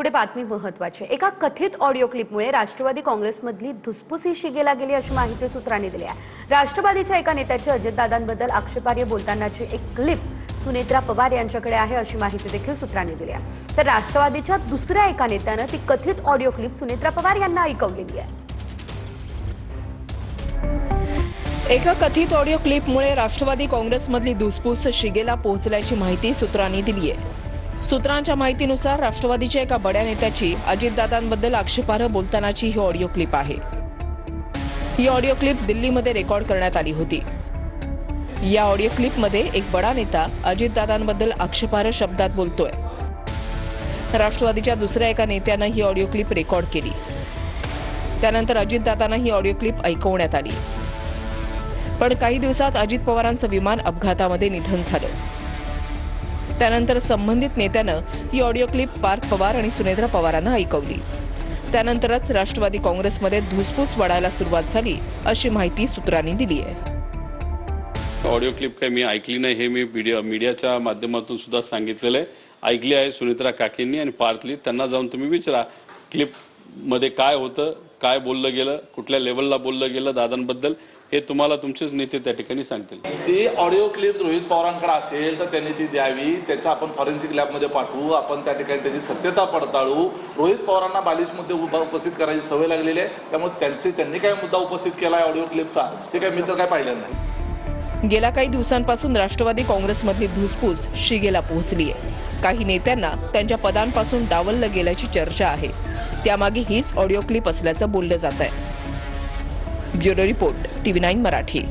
पुढे बातमी महत्त्वाची। एका कथित ऑडिओ क्लिपमुळे राष्ट्रवादी काँग्रेसमधली धुसफूस शिगेला गेली अशी माहिती सूत्रांनी दिली आहे। राष्ट्रवादीच्या एका नेत्याची अजितदादांबद्दल आक्षेपार्ह बोलतानाची एक क्लिप सुनेत्रा पवार यांच्याकडे आहे अशी माहिती देखील सूत्रांनी दिली आहे। तर राष्ट्रवादीच्या दुसऱ्या एका नेत्यानं ती कथित ऑडिओ क्लिप सुनेत्रा पवार यांना ऐकवलेली आहे। एका कथित ऑडिओ क्लिपमुळे राष्ट्रवादी काँग्रेसमधली धुसफूस शिगेला पोहोचल्याची माहिती सूत्रांनी दिली आहे। सूत्रांच्या माहितीनुसार राष्ट्रवादीच्या एका बड्या नेत्याची अजितदादांबद्दल आक्षेपार्ह बोलतानाची ही ऑडिओ क्लिप आहे। ही ऑडिओ क्लिप दिल्लीमध्ये रेकॉर्ड करण्यात आली होती। या ऑडिओ क्लिपमध्ये एक बडा नेता अजितदादांबद्दल आक्षेपार्ह शब्दात बोलतोय। राष्ट्रवादीच्या दुसऱ्या एका नेत्यानं ही ऑडिओ क्लिप रेकॉर्ड केली। त्यानंतर अजितदादांना ही ऑडिओ क्लिप ऐकवण्यात आली। पण काही दिवसात अजित पवारांचं विमान अपघातामध्ये निधन झालं। त्यानंतर संबंधित नेत्यानं ही ऑडिओ क्लिप पार्थ पवार आणि सुनेत्रा पवारांना ऐकवली। त्यानंतरच राष्ट्रवादी काँग्रेसमध्ये धुसफूस वाढायला सुरुवात झाली अशी माहिती सूत्रांनी दिली आहे। ऑडिओ क्लिप काही मी ऐकली नाही, हे मी मीडियाच्या माध्यमातून सुद्धा सांगितलेलं आहे। ऐकली आहे सुनेत्रा काकींनी आणि पार्थली, त्यांना जाऊन तुम्ही विचारा क्लिप मध्ये काय होतं, काय बोललं गेलं, कुठल्या लेवलला बोललं गेलं दादांबद्दल, हे तुम्हाला तुमचेच नेते त्या ठिकाणी सांगतील। ती ऑडिओ क्लिप रोहित पवारांकडे असेल तर त्यांनी ती द्यावी, त्याचं आपण फॉरेन्सिक लॅबमध्ये पाठवू, आपण त्या ठिकाणी त्याची सत्यता पडताळू। रोहित पवारांना 42 मुद्दे उपस्थित करायची सवय लागलेली आहे, त्यामुळे त्यांनी काय मुद्दा उपस्थित केला आहे ऑडिओ क्लिपचा ते काय मी तर काय पाहिलं नाही। गेल्या काही दिवसांपासून राष्ट्रवादी काँग्रेसमधली धुसफूस शिगेला पोहोचली आहे। काही नेत्यांना त्यांच्या पदांपासून डावललं गेल्याची चर्चा आहे। त्यामागे हीच ऑडिओ क्लिप असल्याचं बोललं जात आहे। Bureau report, TV9 Marathi.